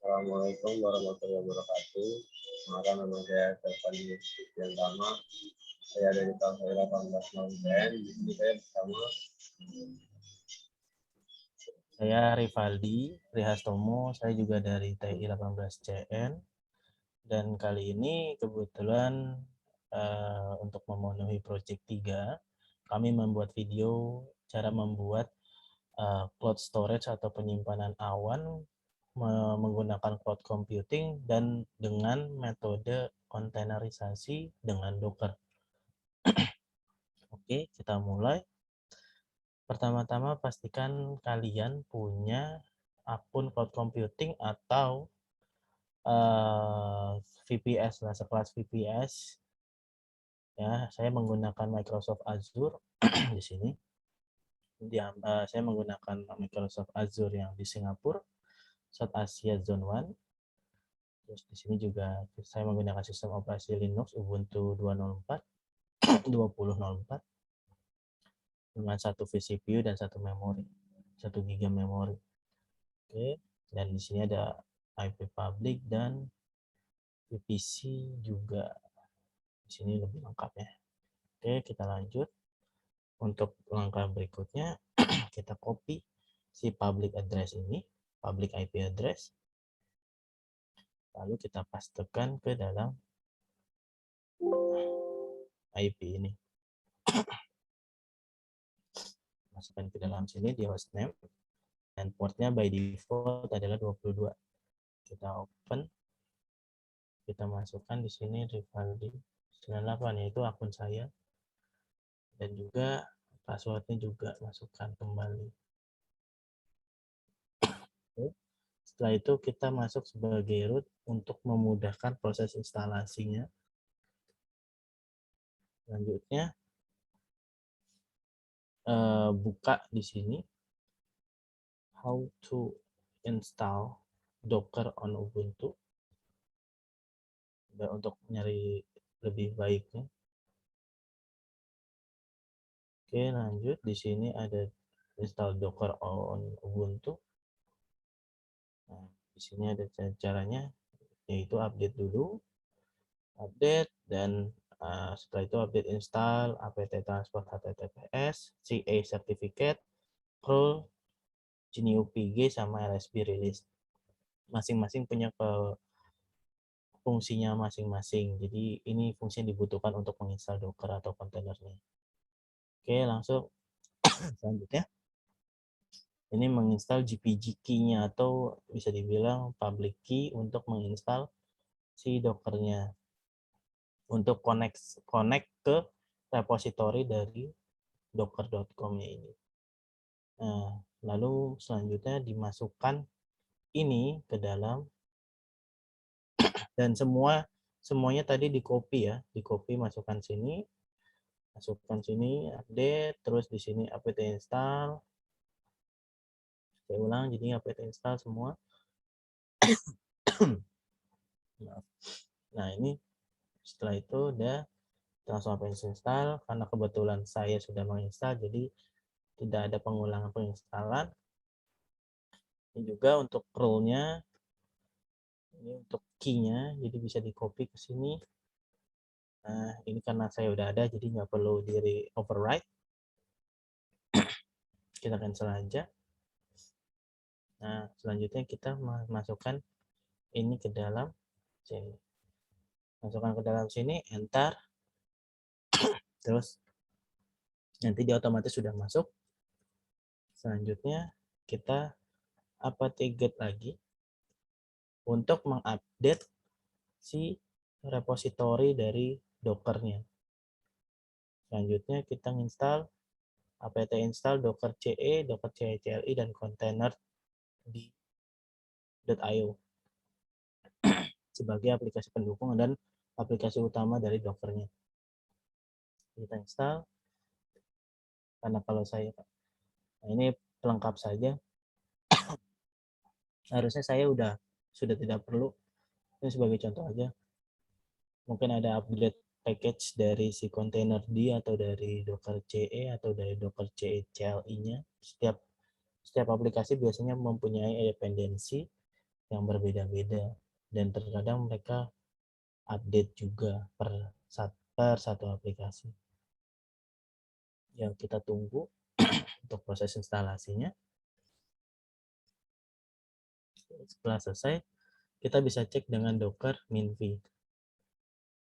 Assalamualaikum warahmatullahi wabarakatuh. Maka nama saya Stefani Christian Tama. Saya dari tahun 18 Di sini saya bersama Saya Rivaldi Rihastomo, saya juga dari TI 18 CN. Dan kali ini kebetulan untuk memenuhi project 3, kami membuat video cara membuat cloud storage atau penyimpanan awan menggunakan cloud computing dan dengan metode kontainerisasi dengan Docker. Oke, kita mulai. Pertama-tama pastikan kalian punya akun cloud computing atau VPS lah, sekelas VPS. Ya, saya menggunakan Microsoft Azure di sini. Saya menggunakan Microsoft Azure yang di Singapura, South Asia Zone 1. Terus di sini juga saya menggunakan sistem operasi Linux Ubuntu 2004 dengan 1 vCPU dan 1 memori, 1 GB memori. Oke, dan di sini ada IP public dan VPC juga. Di sini lebih lengkap ya. Oke, kita lanjut. Untuk langkah berikutnya, kita copy si public address ini, public IP address. Lalu kita pastekan ke dalam IP ini. Masukkan ke dalam sini di hostname. Dan portnya by default adalah 22. Kita open. Kita masukkan di sini Rivaldi 98, yaitu akun saya. Dan juga passwordnya juga masukkan kembali. Setelah itu kita masuk sebagai root untuk memudahkan proses instalasinya. Selanjutnya buka di sini how to install Docker on Ubuntu. Untuk nyari lebih baiknya. Oke, lanjut. Di sini ada install Docker on Ubuntu. Nah, di sini ada caranya, yaitu update dulu. Update, dan setelah itu update install apt transport https, CA certificate, curl, GNU-PG, sama LSB release. Masing-masing punya fungsinya masing-masing. Jadi ini fungsi yang dibutuhkan untuk menginstal Docker atau kontainernya. Oke, langsung selanjutnya. Ini menginstal GPG key-nya atau bisa dibilang public key untuk menginstal si Docker-nya. Untuk connect ke repository dari docker.com-nya ini. Nah, lalu selanjutnya dimasukkan ini ke dalam, dan semuanya tadi di copy ya, di copy masukkan sini, update, terus di sini apt install. Saya ulang, jadi apt install semua. Nah, ini setelah itu udah langsung apt install. Karena kebetulan saya sudah menginstal, jadi tidak ada pengulangan penginstalan. Ini juga untuk role-nya, ini untuk key-nya, jadi bisa di copy ke sini. Nah, ini karena saya udah ada, jadi nggak perlu di override. Kita cancel aja. Nah, selanjutnya kita masukkan ini ke dalam sini. Masukkan ke dalam sini, enter. Terus nanti dia otomatis sudah masuk. Selanjutnya kita apt-get lagi untuk mengupdate si repository dari Docker-nya. Selanjutnya kita install apt install docker ce, docker cli, dan container di .io sebagai aplikasi pendukung dan aplikasi utama dari Docker-nya. Kita install. Karena kalau saya, nah ini pelengkap saja. Harusnya saya sudah tidak perlu. Ini sebagai contoh aja. Mungkin ada upgrade package dari si container D atau dari docker ce atau dari docker cli-nya. Setiap aplikasi biasanya mempunyai dependensi yang berbeda-beda, dan terkadang mereka update juga per satu aplikasi. Yang kita tunggu untuk proses instalasinya. Setelah selesai, kita bisa cek dengan Docker minv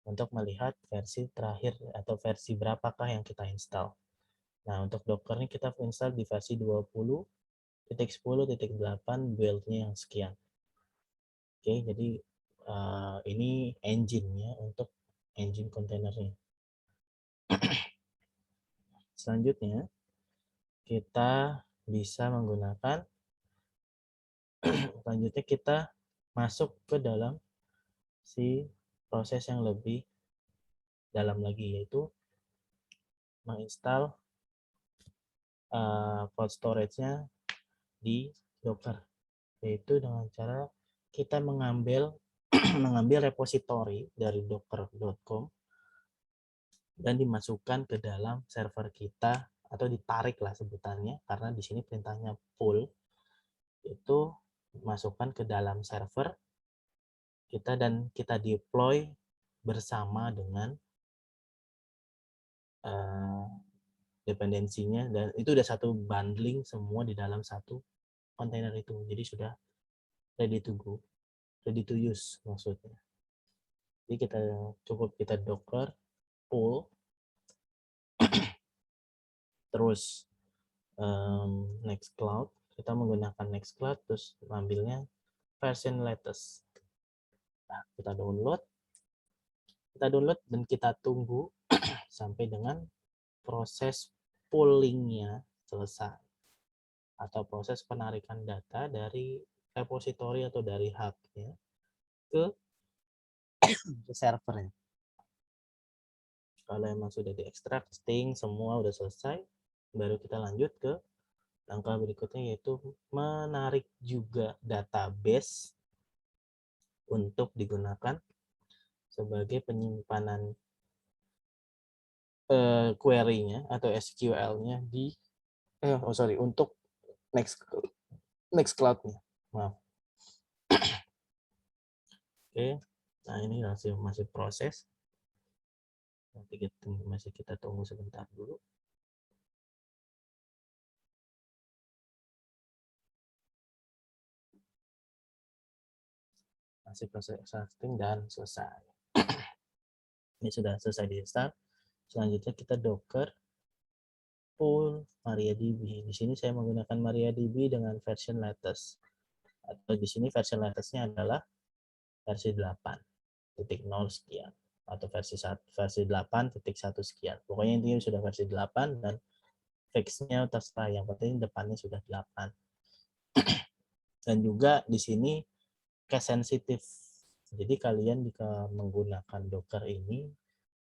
untuk melihat versi terakhir atau versi berapakah yang kita install. Nah, untuk Docker ini kita install di versi 20.10.8 build-nya yang sekian. Oke, jadi ini engine-nya untuk engine kontainernya. Selanjutnya, kita bisa menggunakan, selanjutnya kita masuk ke dalam si proses yang lebih dalam lagi, yaitu menginstal cloud storage-nya di Docker, yaitu dengan cara kita mengambil repository dari docker.com dan dimasukkan ke dalam server kita, atau ditarik lah sebutannya, karena di sini perintahnya pull, itu masukkan ke dalam server kita dan kita deploy bersama dengan dependensinya, dan itu udah satu bundling semua di dalam satu kontainer itu, jadi sudah ready to go, ready to use maksudnya. Jadi kita docker pull, terus Nextcloud, kita menggunakan Nextcloud, terus ambilnya version latest. Nah, kita download dan kita tunggu sampai dengan proses pooling-nya selesai, atau proses penarikan data dari repository atau dari hub-nya ke servernya. Kalau emang sudah diekstrak, string semua udah selesai, baru kita lanjut ke langkah berikutnya, yaitu menarik juga database untuk digunakan sebagai penyimpanan query-nya atau SQL-nya di untuk Nextcloud-nya. Maaf. Oke, nah ini masih proses. Nanti kita tunggu sebentar dulu. Masih proses extracting dan selesai. Ini sudah selesai di-install. Selanjutnya kita docker pull MariaDB. Di sini saya menggunakan MariaDB dengan version latest. Atau di sini version latestnya adalah versi 8.0 sekian, atau versi 8.1 sekian. Pokoknya intinya sudah versi 8 dan fixnya terserah, yang penting depannya sudah 8. Dan juga di sini case sensitive. Jadi kalian jika menggunakan Docker ini,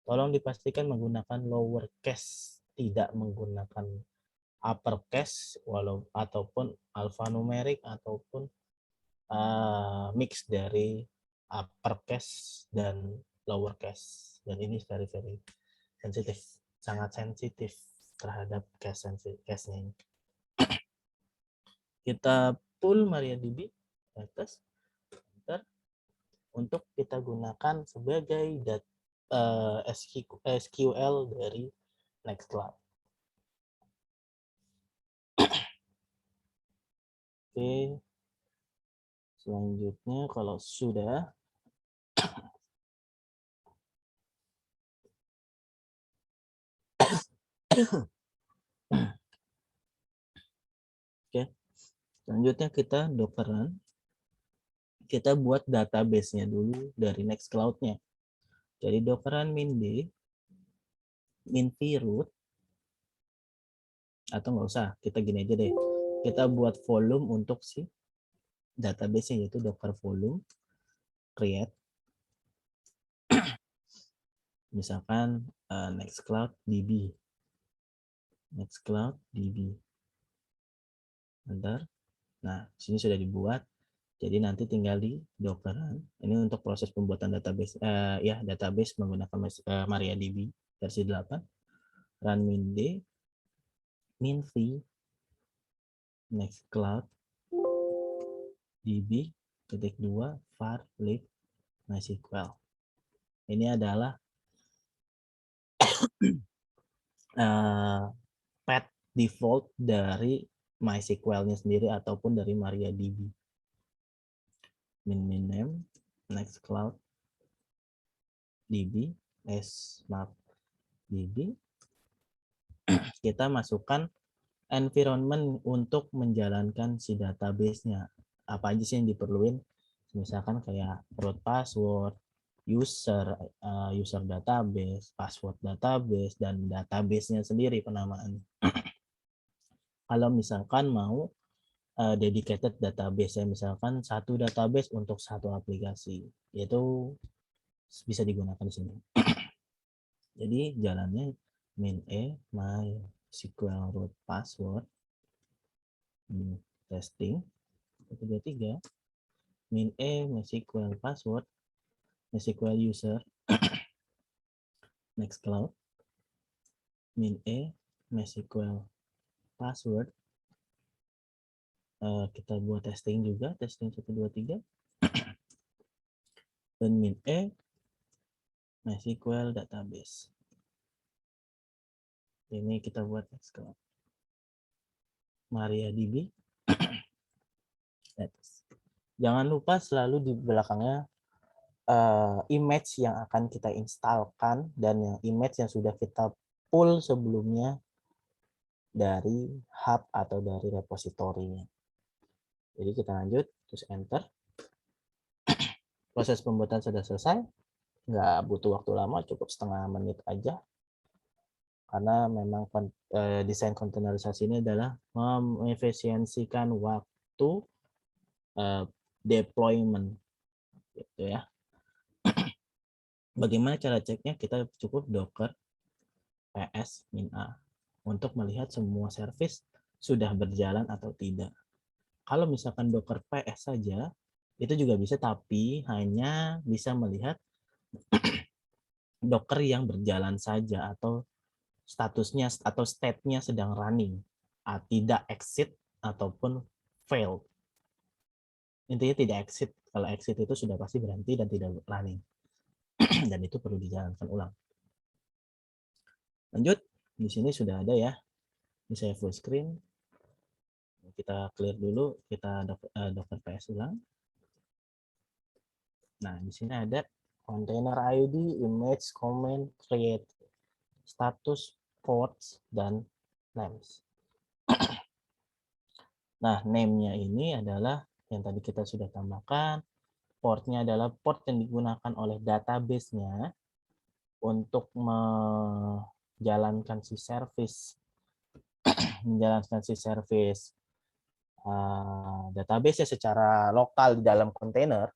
tolong dipastikan menggunakan lower case, tidak menggunakan upper case ataupun alphanumeric ataupun mix dari upper case dan lower case. Dan ini very sensitif, sangat sensitif terhadap case-nya ini. Kita pull MariaDB latest untuk kita gunakan sebagai SQL dari Nextcloud. Oke, selanjutnya kalau sudah oke, selanjutnya kita dockeran, kita buat database-nya dulu dari Nextcloud-nya. Jadi dockeran minv root, atau nggak usah, kita gini aja deh, kita buat volume untuk si database-nya, yaitu docker volume create, misalkan Nextcloud DB. Bentar. Nah, sini sudah dibuat. Jadi nanti tinggal di dockeran. Ini untuk proses pembuatan database, database menggunakan MariaDB versi 8. Run minv Nextcloud DB Titik 2 var lib MySQL. Ini adalah path default dari MySQL-nya sendiri ataupun dari MariaDB. Min name, Nextcloud, DB, smart DB. Kita masukkan environment untuk menjalankan si database-nya. Apa aja sih yang diperluin? Misalkan kayak root password, user database, password database, dan database-nya sendiri penamaan. Kalau misalkan mau dedicated database, ya misalkan satu database untuk satu aplikasi, itu bisa digunakan di sini. Jadi jalannya min MySQL root password, testing 123, min MySQL password, MySQL user, Nextcloud, min MySQL password, kita buat testing juga, testing 123, dan min MySQL database. Ini kita buat Nextcloud. MariaDB. Jangan lupa selalu di belakangnya image yang akan kita instalkan dan yang image yang sudah kita pull sebelumnya dari hub atau dari repositorinya. Jadi kita lanjut, terus enter. Proses pembuatan sudah selesai. Nggak butuh waktu lama, cukup setengah menit aja. Karena memang desain kontainerisasi ini adalah mengefisiensikan waktu deployment. Gitu ya. Bagaimana cara ceknya? Kita cukup docker ps -a untuk melihat semua service sudah berjalan atau tidak. Kalau misalkan docker ps saja, itu juga bisa, tapi hanya bisa melihat docker yang berjalan saja atau statusnya atau state-nya sedang running, tidak exit ataupun fail. Intinya tidak exit. Kalau exit itu sudah pasti berhenti dan tidak running. Dan itu perlu dijalankan ulang. Lanjut, di sini sudah ada ya. Ini saya full screen. Kita clear dulu, kita docker ps ulang. Nah, di sini ada container ID, image, comment, create, status, ports, dan names. Nah, name-nya ini adalah yang tadi kita sudah tambahkan. Portnya adalah port yang digunakan oleh database-nya untuk menjalankan si service, database secara lokal di dalam kontainer.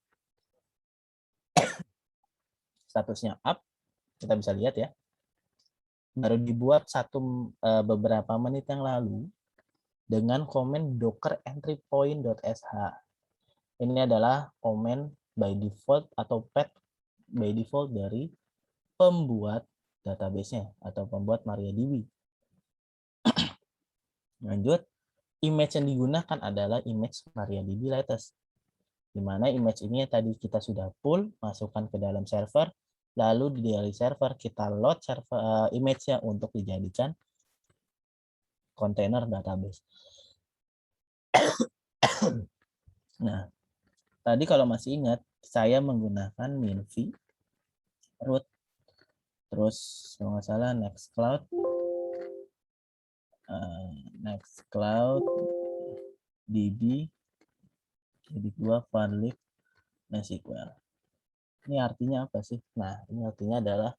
Statusnya up, kita bisa lihat ya. Baru dibuat beberapa menit yang lalu dengan komen docker entry point.sh. Ini adalah komen by default atau path by default dari pembuat database-nya atau pembuat MariaDB. Lanjut, image yang digunakan adalah image MariaDB latest, di mana image ini tadi kita sudah pull, masukkan ke dalam server, lalu di dalam server kita load image-nya untuk dijadikan kontainer database. Nah, tadi kalau masih ingat, saya menggunakan minv root, terus kalau nggak salah Nextcloud DB, jadi var lib MySQL. Ini artinya apa sih? Nah, ini artinya adalah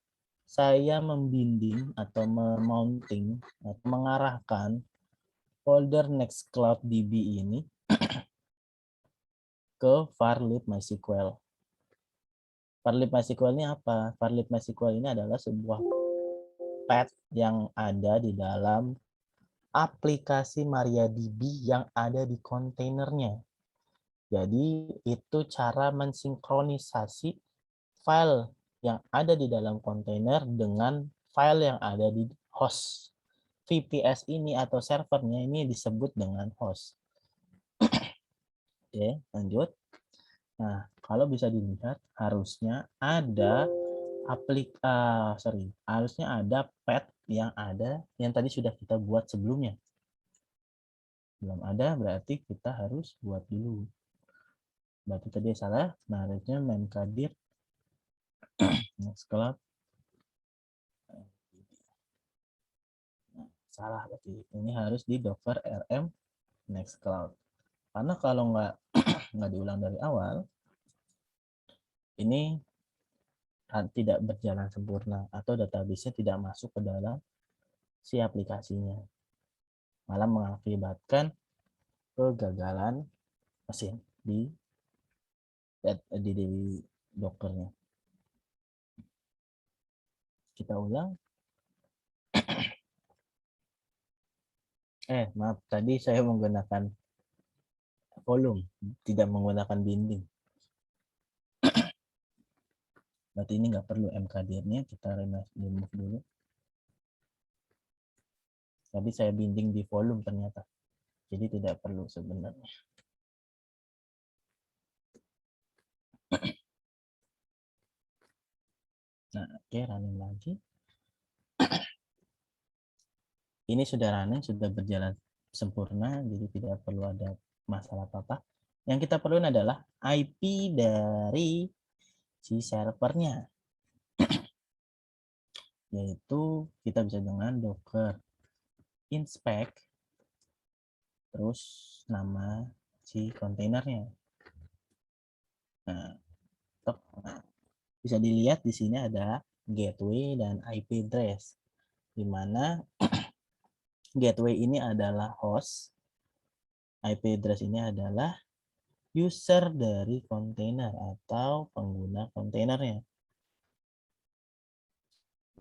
saya membimbing atau memounting atau mengarahkan folder Nextcloud DB ini ke var lib MySQL. Var lib MySQL ini apa? Var lib MySQL ini adalah sebuah path yang ada di dalam aplikasi MariaDB yang ada di kontainernya. Jadi itu cara mensinkronisasi file yang ada di dalam kontainer dengan file yang ada di host. VPS ini atau servernya ini disebut dengan host. Oke, lanjut. Nah, kalau bisa dilihat harusnya ada harusnya ada pet yang tadi sudah kita buat sebelumnya. Belum ada, berarti kita harus buat dulu. Berarti tadi salah. Nah, harusnya memkadir Nextcloud. Nah, salah berarti. Ini harus di docker rm Nextcloud. Karena kalau nggak diulang dari awal, ini tidak berjalan sempurna atau database-nya tidak masuk ke dalam si aplikasinya. Malah mengakibatkan kegagalan mesin di Dockernya. Kita ulang. Maaf, tadi saya menggunakan volume, tidak menggunakan binding. Berarti ini nggak perlu mkdir-nya, kita remove dulu. Tadi saya binding di volume ternyata. Jadi tidak perlu sebenarnya. Nah, oke, running lagi. Ini sudah running, sudah berjalan sempurna, jadi tidak perlu ada masalah apa-apa. Yang kita perlukan adalah IP dari si servernya. Yaitu kita bisa dengan docker inspect, terus nama si kontainernya. Nah, bisa dilihat di sini ada gateway dan IP address, di mana gateway ini adalah host, IP address ini adalah user dari kontainer atau pengguna kontainernya.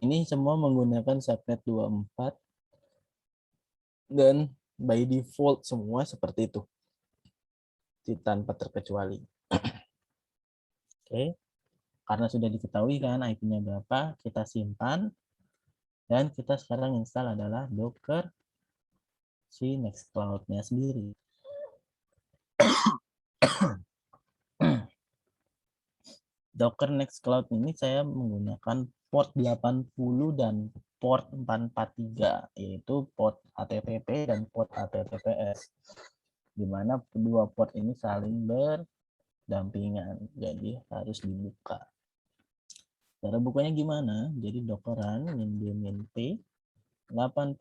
Ini semua menggunakan subnet 24 dan by default semua seperti itu, tanpa terkecuali. Oke, karena sudah diketahui kan IP-nya berapa, kita simpan dan kita sekarang install adalah Docker si Nextcloud-nya sendiri. Docker Nextcloud ini saya menggunakan port 80 dan port 443, yaitu port HTTP dan port HTTPS, di mana kedua port ini saling berdampingan, jadi harus dibuka. Cara bukanya gimana? Jadi dockeran min p 80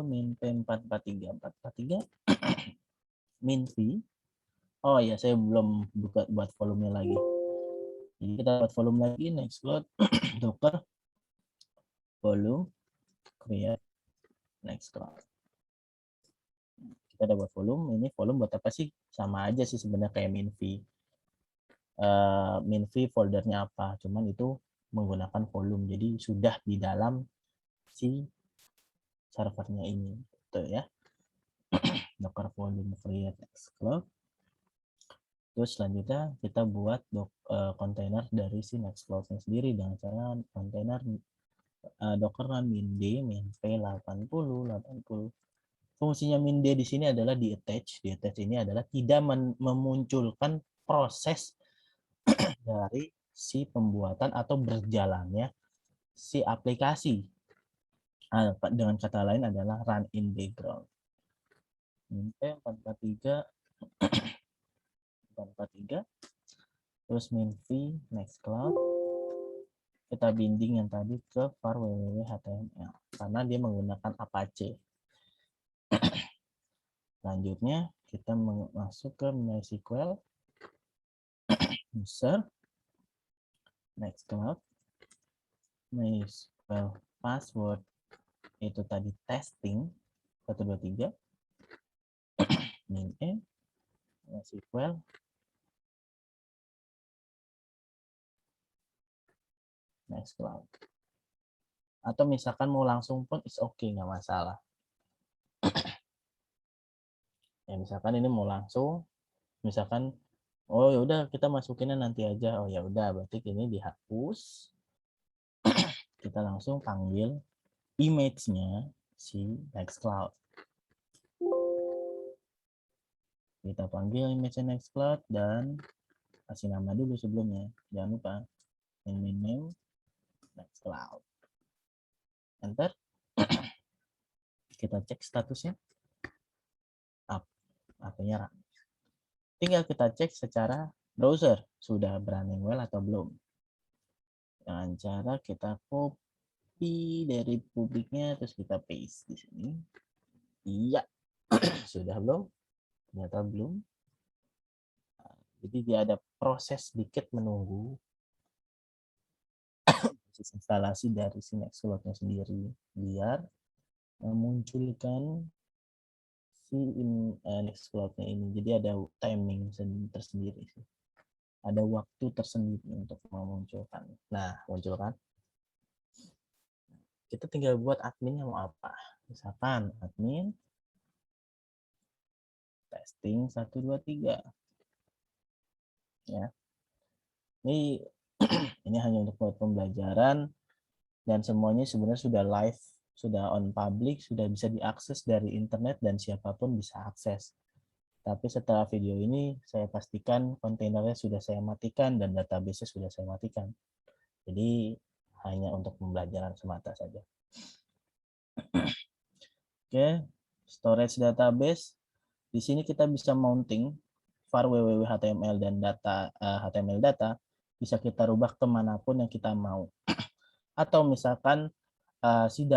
min p 443 min v. Oh ya, saya belum buka buat volumenya lagi. Jadi kita buat volume lagi, Nextcloud docker volume create Nextcloud. Kita ada buat volume. Ini volume buat apa sih? Sama aja sih sebenarnya kayak min.v. Min.v foldernya apa? Cuman itu menggunakan volume. Jadi sudah di dalam si servernya ini, gitu ya. Docker volume create Nextcloud. Terus selanjutnya kita buat kontainer dari si Nextcloud-nya sendiri dengan cara kontainer docker min d min p 80. Fungsinya min d di sini adalah di attach. Di attach ini adalah tidak memunculkan proses dari si pembuatan atau berjalannya si aplikasi. Dengan kata lain adalah run in background. Min p 443 terus min v Nextcloud, kita binding yang tadi ke var www.html karena dia menggunakan Apache. Selanjutnya kita masuk ke MySQL user Nextcloud, MySQL password itu tadi testing 123 min e MySQL Nextcloud. Atau misalkan mau langsung pun is okay, nggak masalah. Ya misalkan ini mau langsung, misalkan oh ya udah kita masukinnya nanti aja. Oh ya udah, berarti ini dihapus. Kita langsung panggil image-nya si Nextcloud. Kita panggil image Nextcloud dan kasih nama dulu sebelumnya, jangan lupa name Nextcloud. Enter. Kita cek statusnya up, artinya run. Tinggal kita cek secara browser sudah running well atau belum. Dengan cara kita copy dari publiknya terus kita paste di sini. Iya, sudah belum? Ternyata belum. Jadi dia ada proses sedikit menunggu proses instalasi dari si Nextcloud-nya sendiri biar memunculkan si Nextcloud-nya ini. Jadi ada timing tersendiri sih. Ada waktu tersendiri untuk memunculkan. Nah, munculkan. Kita tinggal buat adminnya mau apa. Misalkan admin testing 1 2 3. Ya. Ini ini hanya untuk buat pembelajaran dan semuanya sebenarnya sudah live, sudah on public, sudah bisa diakses dari internet dan siapapun bisa akses. Tapi setelah video ini saya pastikan kontainernya sudah saya matikan dan database-nya sudah saya matikan. Jadi hanya untuk pembelajaran semata saja. Oke, storage database. Di sini kita bisa mounting var www.html dan data HTML data bisa kita rubah kemanapun yang kita mau. Atau misalkan si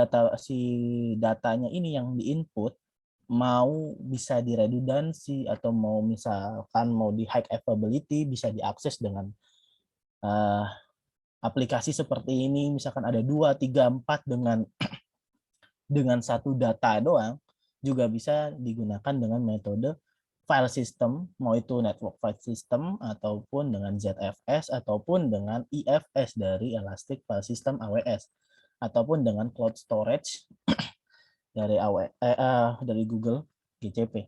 datanya ini yang diinput mau bisa di redundancy atau mau misalkan mau di high availability bisa diakses dengan aplikasi seperti ini, misalkan ada 2, 3, 4 dengan satu data doang juga bisa digunakan dengan metode file system, mau itu network file system ataupun dengan ZFS ataupun dengan IFS dari Elastic File System AWS ataupun dengan cloud storage dari Google GCP.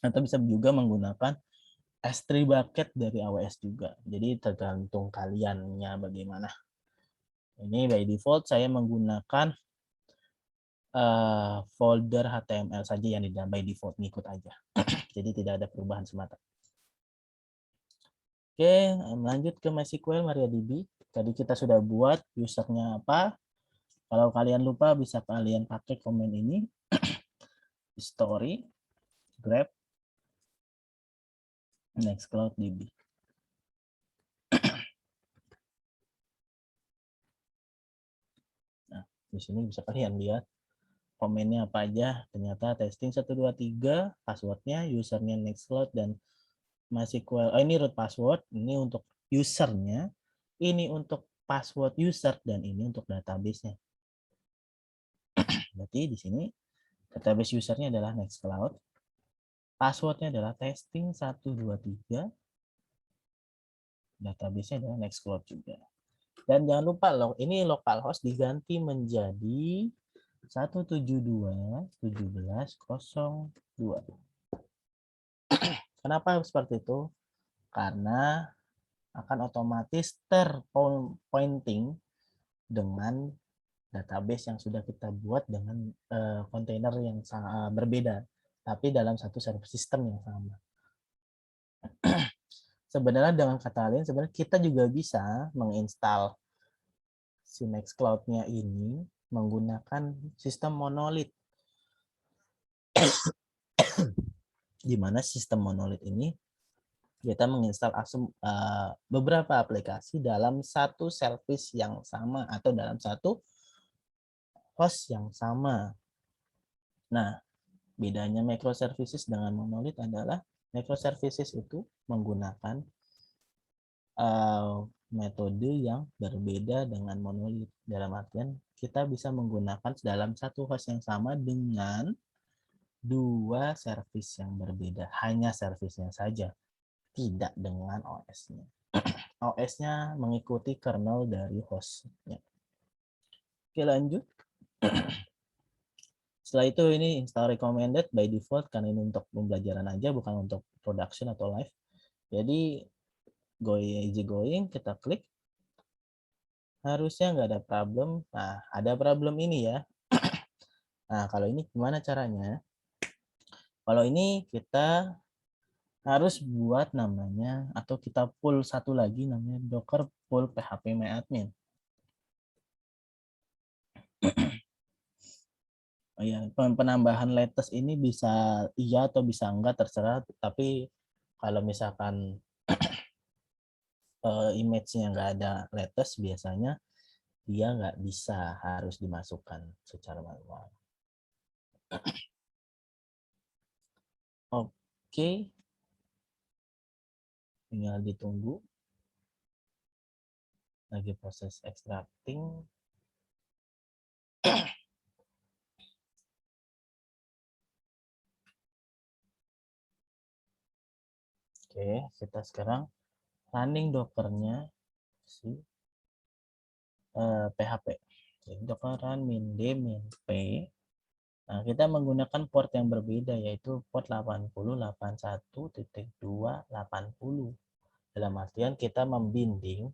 Atau bisa juga menggunakan S3 bucket dari AWS juga. Jadi tergantung kaliannya bagaimana. Ini by default saya menggunakan folder HTML saja yang di by default, ngikut aja. Jadi tidak ada perubahan semata. Oke, lanjut ke MySQL MariaDB. Tadi kita sudah buat usernya apa. Kalau kalian lupa bisa kalian pakai komen ini. History, grab, Nextcloud DB. Nah, di sini bisa kalian lihat komennya apa aja. Ternyata testing 1 2 3, passwordnya, usernya Nextcloud dan MySQL. Oh, ini root password, ini untuk usernya, ini untuk password user dan ini untuk database-nya. Berarti di sini database usernya adalah Nextcloud. Passwordnya adalah testing 1 2 3. Database-nya adalah Nextcloud juga. Dan jangan lupa ini localhost diganti menjadi 172.17.02. Kenapa seperti itu? Karena akan otomatis terpointing dengan database yang sudah kita buat dengan kontainer yang berbeda, tapi dalam satu server system yang sama. Sebenarnya dengan kata lain, sebenarnya kita juga bisa menginstal si Nextcloud-nya ini menggunakan sistem monolit. Di mana sistem monolit ini kita menginstal beberapa aplikasi dalam satu service yang sama atau dalam satu host yang sama. Nah, bedanya microservices dengan monolit adalah microservices itu menggunakan metode yang berbeda dengan monolit. Dalam artian kita bisa menggunakan dalam satu host yang sama dengan dua service yang berbeda. Hanya service-nya saja, tidak dengan OS-nya. OS-nya mengikuti kernel dari host-nya. Oke, lanjut. Setelah itu ini install recommended by default karena ini untuk pembelajaran aja bukan untuk production atau live. Jadi easy going, kita klik. Harusnya nggak ada problem. Nah, ada problem ini ya. Nah, kalau ini gimana caranya? Kalau ini kita harus buat namanya, atau kita pull satu lagi namanya docker pull php myadmin. Oh ya, penambahan latest ini bisa iya atau bisa enggak terserah, tapi kalau misalkan image-nya nggak ada latest, biasanya dia nggak bisa, harus dimasukkan secara manual. Oke, tinggal ditunggu lagi proses extracting. Oke, kita sekarang running dockernya si PHP. Jadi docker run min d min p. Nah, kita menggunakan port yang berbeda, yaitu port 8081.280. Dalam artian kita membinding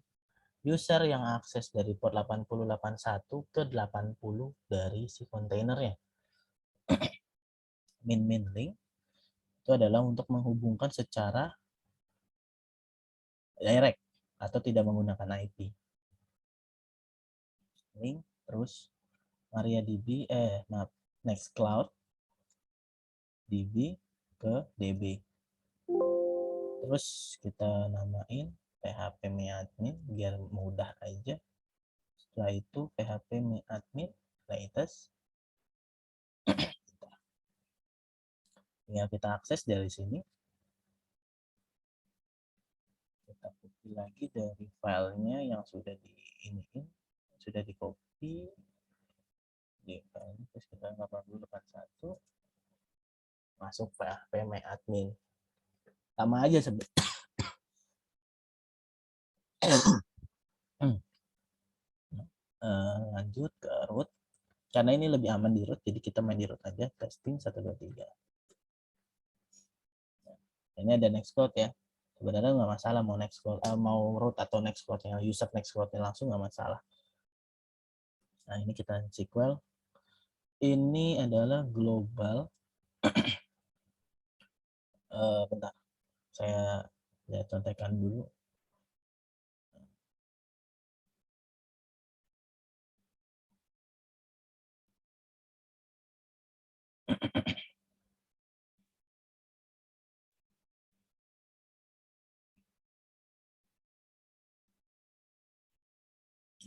user yang akses dari port 8081 ke 80 dari si kontainernya. Min link itu adalah untuk menghubungkan secara direct atau tidak menggunakan IP. Link terus MariaDB Nextcloud DB ke DB. Terus kita namain PHP myadmin biar mudah aja. Setelah itu PHP myadmin latest. Tinggal kita akses dari sini. Kita copy lagi dari filenya yang sudah sudah di copy. Terus kita 8081 masuk PHP myadmin. Sama aja sebenarnya. Lanjut ke root. Karena ini lebih aman di root, jadi kita main di root aja. Testing 1, 2, 3. Ini ada nextcloud ya. Sebenarnya nggak masalah mau nextcloud, mau root atau nextcloud, yang user nextcloudnya langsung nggak masalah. Nah, ini kita SQL. Ini adalah global. Bentar, saya lihat contekan dulu.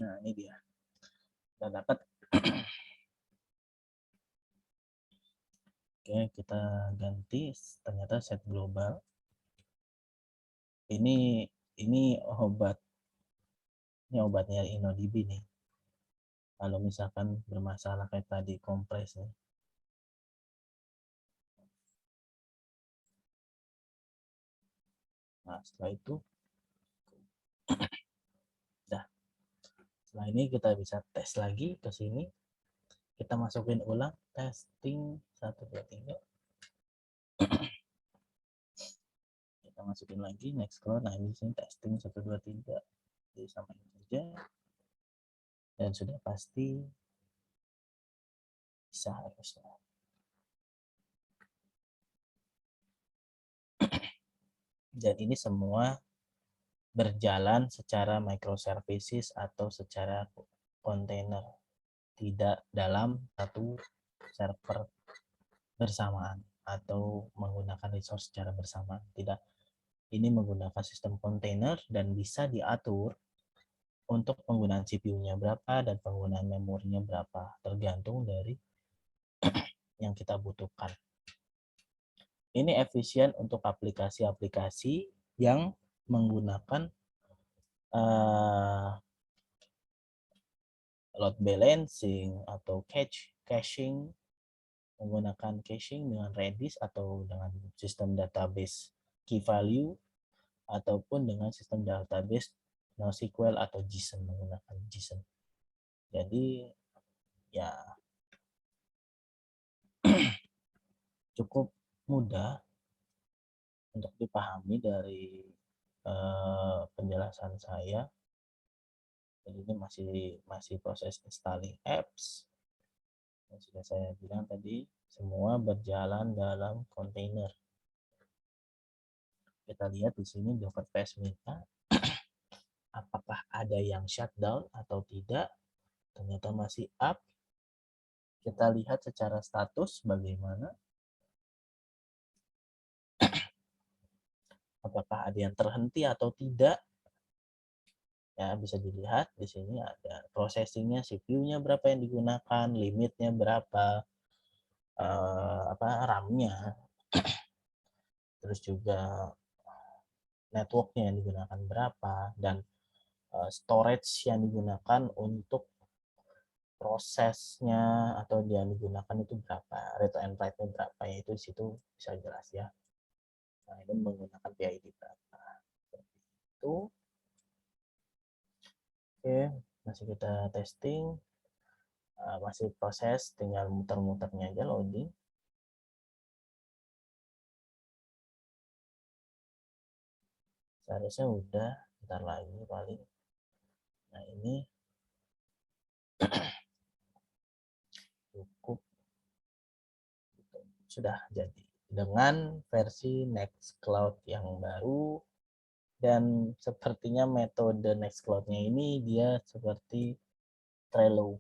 Nah, ini dia. Kita dapat. Oke, kita ganti. Ternyata set global. Ini obat. Ini obatnya InnoDB nih. Kalau misalkan bermasalah kayak tadi kompresnya. Nah, setelah itu dah. Setelah ini kita bisa tes lagi ke sini. Kita masukin ulang testing 1, 2, 3. Kita masukin lagi nextcloud. Nah, ini sini testing 1, 2, 3. Jadi sama ini saja. Dan sudah pasti bisa harusnya. Dan ini semua berjalan secara microservices atau secara kontainer, tidak dalam satu server bersamaan atau menggunakan resource secara bersamaan. Tidak, ini menggunakan sistem kontainer dan bisa diatur untuk penggunaan CPU-nya berapa dan penggunaan memorinya berapa, tergantung dari yang kita butuhkan. Ini efisien untuk aplikasi-aplikasi yang menggunakan load balancing atau caching, menggunakan caching dengan Redis atau dengan sistem database key value, ataupun dengan sistem database NoSQL atau JSON, menggunakan JSON. Jadi ya cukup mudah untuk dipahami dari penjelasan saya. Jadi ini masih proses installing apps. Yang sudah saya bilang tadi, semua berjalan dalam kontainer. Kita lihat di sini Docker PS minta apakah ada yang shutdown atau tidak. Ternyata masih up. Kita lihat secara status bagaimana. Apakah ada yang terhenti atau tidak. Ya, bisa dilihat di sini ada processingnya, CPU-nya berapa yang digunakan, limitnya berapa, RAM-nya, terus juga networknya yang digunakan berapa, dan storage yang digunakan untuk prosesnya atau yang digunakan itu berapa, read and write-nya berapa, ya itu di situ bisa jelas ya. Nah, ini menggunakan PID berapa. Seperti itu. Oke, masih kita testing. Masih proses, tinggal muter-muternya aja loading. Seharusnya udah, bentar lagi paling. Nah, ini cukup. Sudah jadi. Dengan versi Nextcloud yang baru. Dan sepertinya metode Nextcloud-nya ini dia seperti Trello.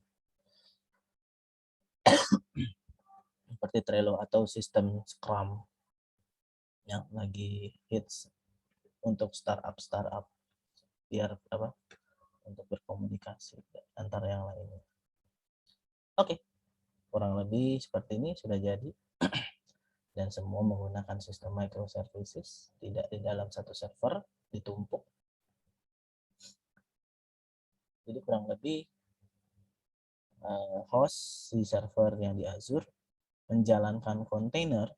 Seperti Trello atau sistem Scrum yang lagi hits untuk startup biar untuk berkomunikasi antara yang lainnya. Oke, kurang lebih seperti ini sudah jadi. Dan semua menggunakan sistem microservices, tidak di dalam satu server, ditumpuk. Jadi kurang lebih host di server yang di Azure menjalankan kontainer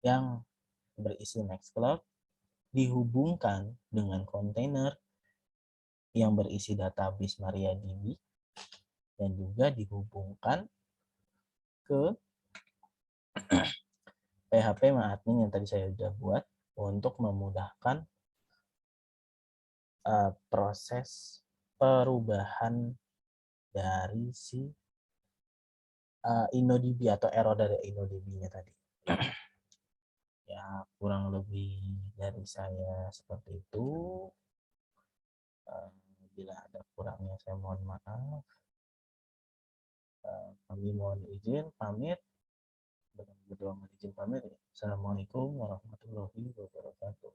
yang berisi Nextcloud dihubungkan dengan kontainer yang berisi database MariaDB dan juga dihubungkan ke PHP admin yang tadi saya sudah buat untuk memudahkan proses perubahan dari si InnoDB atau error dari InnoDB-nya tadi. Ya, kurang lebih dari saya seperti itu. Bila ada kurangnya saya mohon maaf. Kami mohon izin pamit. Berdua mohon izin pamit. Assalamualaikum warahmatullahi wabarakatuh.